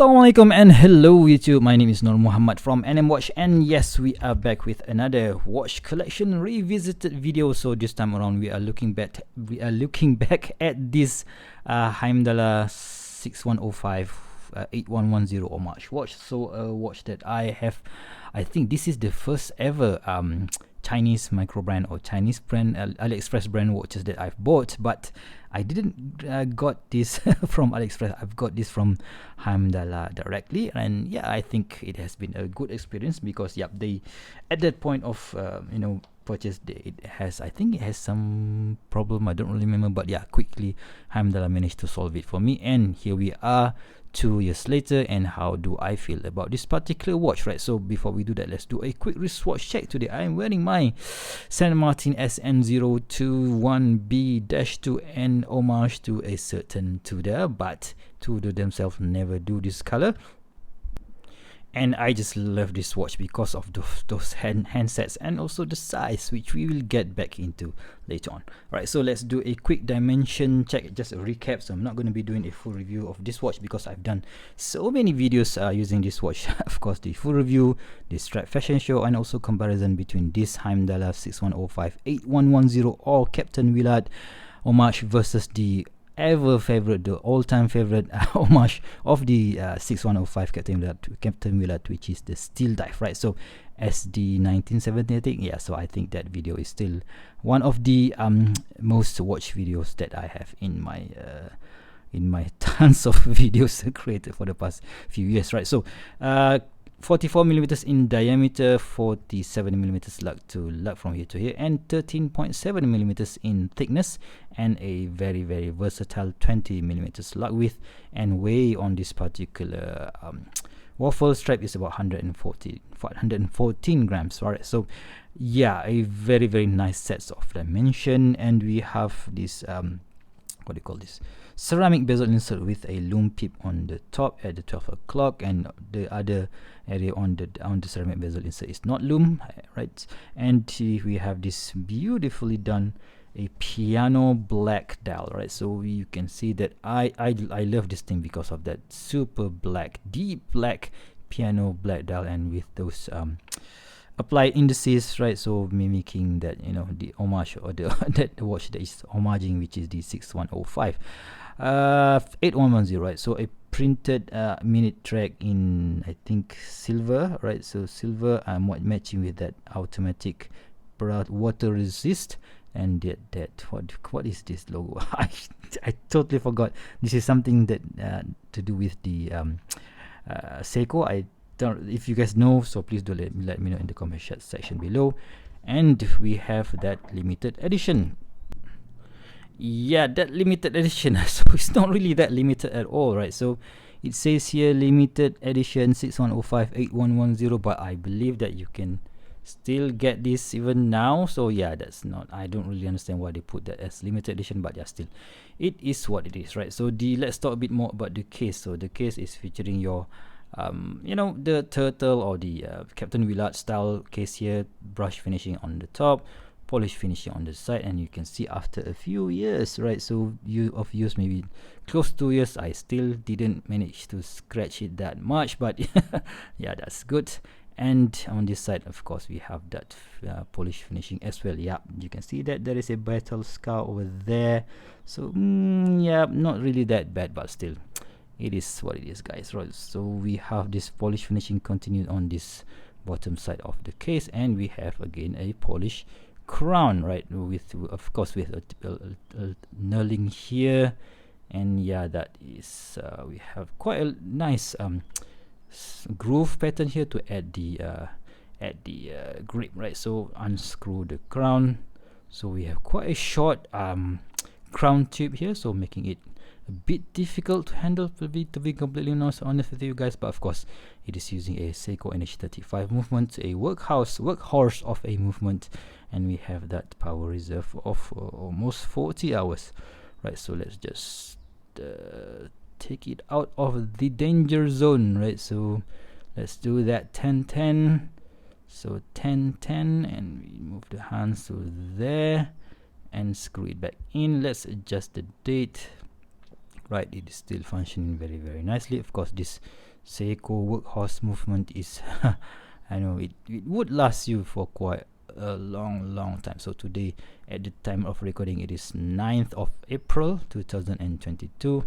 Assalamualaikum and hello YouTube, my name is Nur Muhammad from NM Watch, and yes, we are back with another watch collection revisited video. So this time around we are looking back at this Heimdallr 6105 8110 homage watch. So a watch that I think this is the first ever Chinese micro brand or Chinese brand AliExpress brand watches that I've bought, but I didn't got this from AliExpress. I've got this from Heimdallr directly, and yeah, I think it has been a good experience because they at that point of purchase, I think it has some problem. I don't really remember, but yeah, quickly Heimdallr managed to solve it for me, and here we are 2 years later. And how do I feel about this particular watch, right? So before we do that, let's do a quick wristwatch check. Today I am wearing my Saint Martin SN021B-2 and homage to a certain Tudor, but Tudor themselves never do this color. And I just love this watch because of those handsets and also the size, which we will get back into later on. Right, so let's do a quick dimension check, just a recap. So I'm not going to be doing a full review of this watch because I've done so many videos using this watch. Of course, the full review, the strap fashion show, and also comparison between this Heimdallr 6105 8110 or Captain Willard homage versus the the all-time favorite homage of the 6105 Captain Willard, which is the steel dive, right? So SD 1970, I think. Yeah, so I think that video is still one of the most watched videos that I have in my tons of videos created for the past few years, right? So 44 millimeters in diameter, 47 millimeters lug to lug from here to here, and 13.7 millimeters in thickness, and a very versatile 20 millimeters lug width. And weight on this particular waffle strap is about 114 grams. Right, so yeah, a very nice sets of dimension. And we have this what do you call this, ceramic bezel insert with a lume tip on the top at the 12 o'clock, and the other area on the ceramic bezel insert is not lume, right? And we have this beautifully done a piano black dial, right? So you can see that I love this thing because of that super black, deep black piano black dial, and with those applied indices, right? So mimicking that, the homage or the that watch that is homaging, which is the 6105 8110, right? So a printed minute track in, I think, silver, right? So silver, matching with that automatic water resist. And that what is this logo? I totally forgot. This is something that to do with the Seiko. I don't, if you guys know, so please do let me know in the comment section below. And we have that limited edition. Yeah, that limited edition. So it's not really that limited at all, right? So it says here limited edition 6105 8110, but I believe that you can still get this even now. So yeah, that's not, I don't really understand why they put that as limited edition, but yeah, still it is what it is, right? So let's talk a bit more about the case. So the case is featuring your the turtle or the Captain Willard style case here, brush finishing on the top, polish finishing on the side, and you can see after a few years, right? So use maybe close to 2 years, I still didn't manage to scratch it that much, but yeah, that's good. And on this side, of course, we have that polish finishing as well. Yeah, you can see that there is a battle scar over there. So yeah, not really that bad, but still it is what it is, guys, right? So we have this polish finishing continued on this bottom side of the case, and we have again a polish crown, right, with, of course, with a knurling here. And yeah, that is we have quite a nice groove pattern here to add the grip, right? So unscrew the crown. So we have quite a short crown tube here, so making it a bit difficult to handle, to be completely honest with you guys. But of course, it is using a Seiko NH35 movement, a workhorse of a movement, and we have that power reserve of almost 40 hours, right? So let's just take it out of the danger zone, right? So let's do that 10-10. So 10-10, and we move the hands to there and screw it back in. Let's adjust the date. Right, it is still functioning very nicely. Of course, this Seiko workhorse movement is I know it would last you for quite a long time. So today, at the time of recording, it is 9th of April 2022,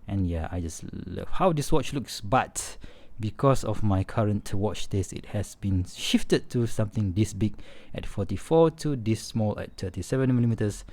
and yeah, I just love how this watch looks, but because of my current watch taste, it has been shifted to something this big at 44 to this small at 37 millimeters.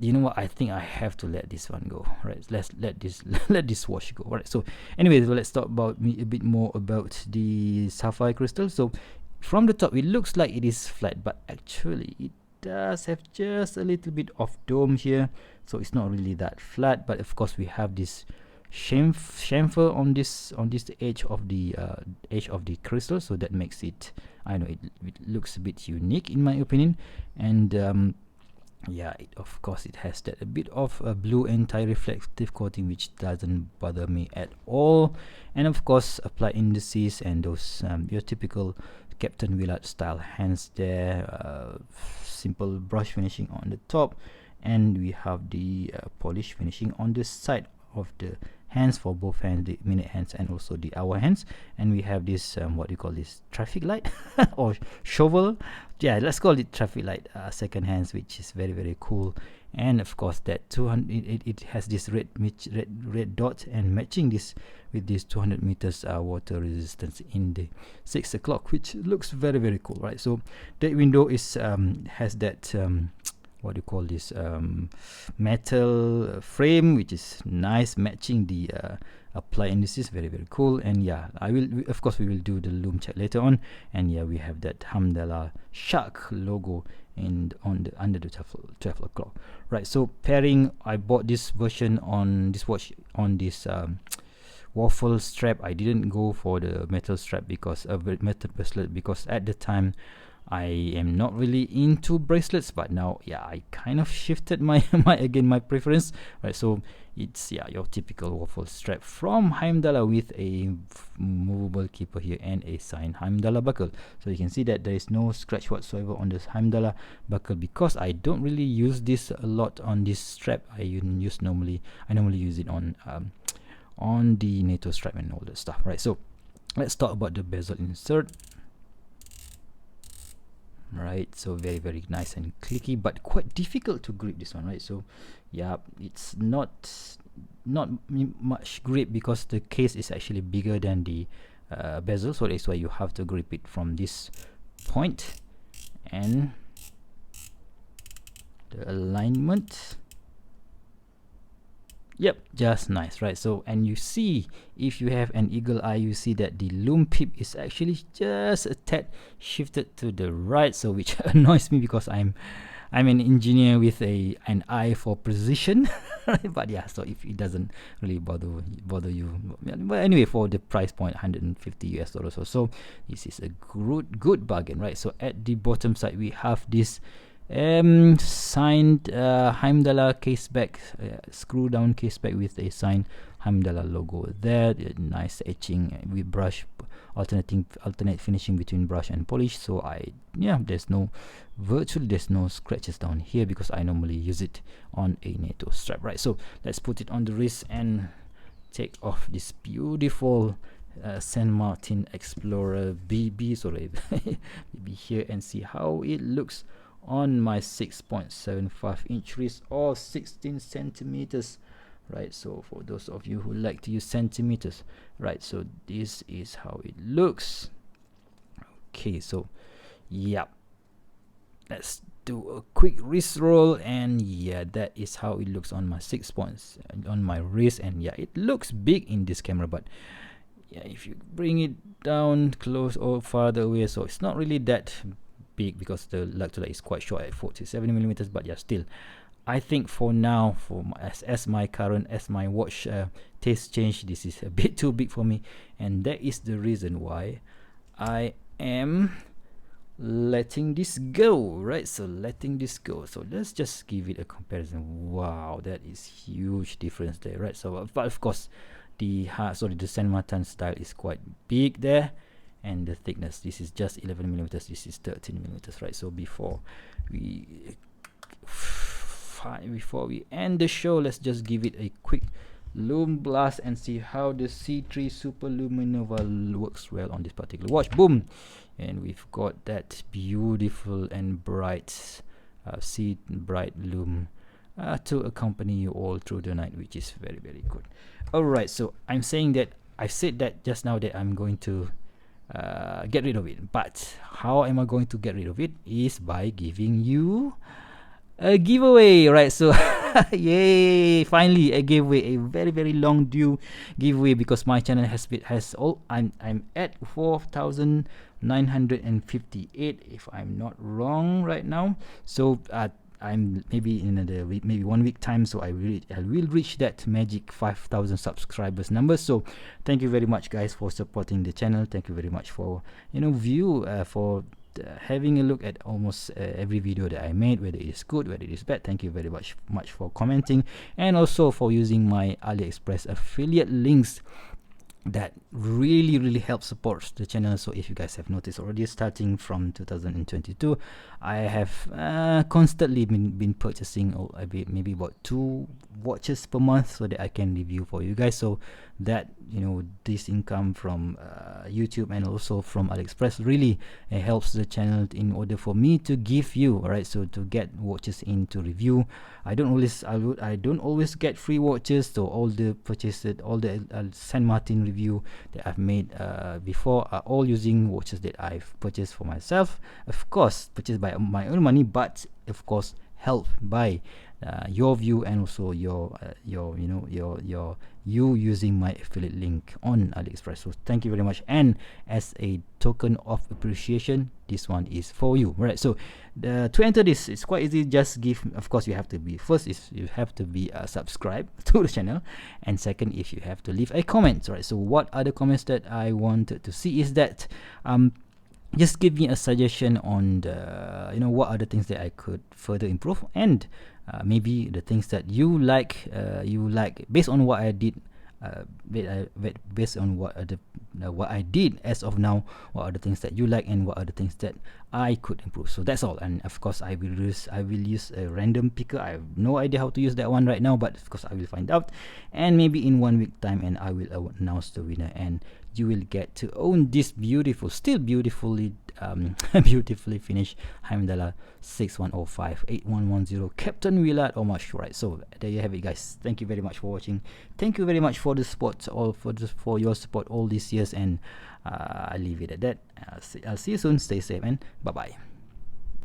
You know what, I think I have to let this one go. Right, let's let this let this watch go. Right, so anyways, let's talk about a bit more about the Sapphire Crystal. So from the top, it looks like it is flat, but actually it does have just a little bit of dome here, so it's not really that flat. But of course, we have this chamfer on this edge of the crystal, so that makes it, I know, it looks a bit unique in my opinion. And yeah, of course it has that a bit of a blue anti-reflective coating, which doesn't bother me at all. And of course, applied indices and those your typical Captain Willard style hands there, simple brush finishing on the top, and we have the polish finishing on the side of the hands for both hands, the minute hands and also the hour hands. And we have this what do you call this, traffic light or shovel, yeah, let's call it traffic light, second hands, which is very cool. And of course that 200, it has this red dot, and matching this with this 200 meters water resistance in the 6 o'clock, which looks very cool, right? So that window is has that what do you call this, metal frame, which is nice, matching the apply indices, very cool. And yeah, of course we will do the lume check later on. And yeah, we have that Heimdallr shark logo under the 12 o'clock, right? So pairing, I bought this version on this watch on this waffle strap. I didn't go for the metal strap because of metal bracelet, because at the time I am not really into bracelets, but now, yeah, I kind of shifted my my preference, right? So it's, yeah, your typical waffle strap from Heimdallr with a movable keeper here and a signed Heimdallr buckle. So you can see that there is no scratch whatsoever on this Heimdallr buckle, because I don't really use this a lot on this strap. I normally use it on the NATO strap and all that stuff, right? So let's talk about the bezel insert. Right, so very nice and clicky, but quite difficult to grip this one, right? So yeah, it's not much grip because the case is actually bigger than the bezel, so that's why you have to grip it from this point. And the alignment, yep, just nice, right? So, and you see, if you have an eagle eye, you see that the lume pip is actually just a tad shifted to the right, so which annoys me because I'm an engineer with an eye for precision. But yeah, so if it doesn't really bother you, but anyway, for the price point, $150 or so, this is a good bargain, right? So at the bottom side, we have this signed Heimdallr caseback, screw down caseback with a signed Heimdallr logo there. Nice etching with brush, alternate finishing between brush and polish. So there's virtually no scratches down here because I normally use it on a NATO strap, right? So let's put it on the wrist and take off this beautiful Saint Martin Explorer BB, sorry, BB here, and see how it looks on my 6.75 inch wrist or 16 centimeters, right? So for those of you who like to use centimeters, right, so this is how it looks. Okay, so yeah, let's do a quick wrist roll, and yeah, that is how it looks on my 6 points on my wrist. And yeah, it looks big in this camera, but yeah, if you bring it down close or farther away, so it's not really that big because the lug to lug is quite short at 47 millimeters. But yeah, still, I think for now, for as my watch taste change, this is a bit too big for me, and that is the reason why I am letting this go, right? So letting this go, so let's just give it a comparison. Wow, that is huge difference there, right? So but of course the Saint Martin style is quite big there, and the thickness, this is just 11 millimeters, this is 13 millimeters, right? So before we end the show, let's just give it a quick Loom Blast and see how the C3 Super Luminova works well on this particular watch. Boom, and we've got that beautiful and bright bright loom to accompany you all through the night, which is very, very good. Alright, so I said that just now that I'm going to get rid of it, but how am I going to get rid of it is by giving you a giveaway, right? So yay, finally a giveaway, a very, very long due giveaway, because my channel I'm at 4,958 if I'm not wrong right now. So I'm maybe in another week, maybe 1 week time, so I will reach that magic 5,000 subscribers number. So thank you very much, guys, for supporting the channel. Thank you very much for for having a look at almost every video that I made, whether it is good, whether it is bad. Thank you very much for commenting, and also for using my AliExpress affiliate links. That really helps support the channel. So if you guys have noticed already, starting from 2022, I have constantly been purchasing maybe about 2 watches per month, so that I can review for you guys. So that this income from YouTube and also from AliExpress really helps the channel in order for me to give you, alright, so to get watches in to review. I don't always get free watches, so all the Saint Martin review that I've made before are all using watches that I've purchased for myself, of course purchased by my own money, but of course helped by your view, and also you using my affiliate link on AliExpress. So thank you very much, and as a token of appreciation, this one is for you, right? So to enter this, it's quite easy. Just give, of course, you have to be subscribed to the channel, and second, if you have to leave a comment, right? So what are the comments that I wanted to see is that just give me a suggestion on the what are the things that I could further improve, and maybe the things that you like based on what I did, based on what I did as of now. What are the things that you like, and what are the things that I could improve? So that's all. And of course, I will use a random picker. I have no idea how to use that one right now, but of course I will find out, and maybe in 1 week time, and I will announce the winner, and you will get to own this still beautifully finished Heimdallr 6105-8110 Captain Willard homage, right? So there you have it, guys. Thank you very much for watching. Thank you very much for the support, for your support all these years, and I'll leave it at that. I'll see you soon. Stay safe, and bye bye.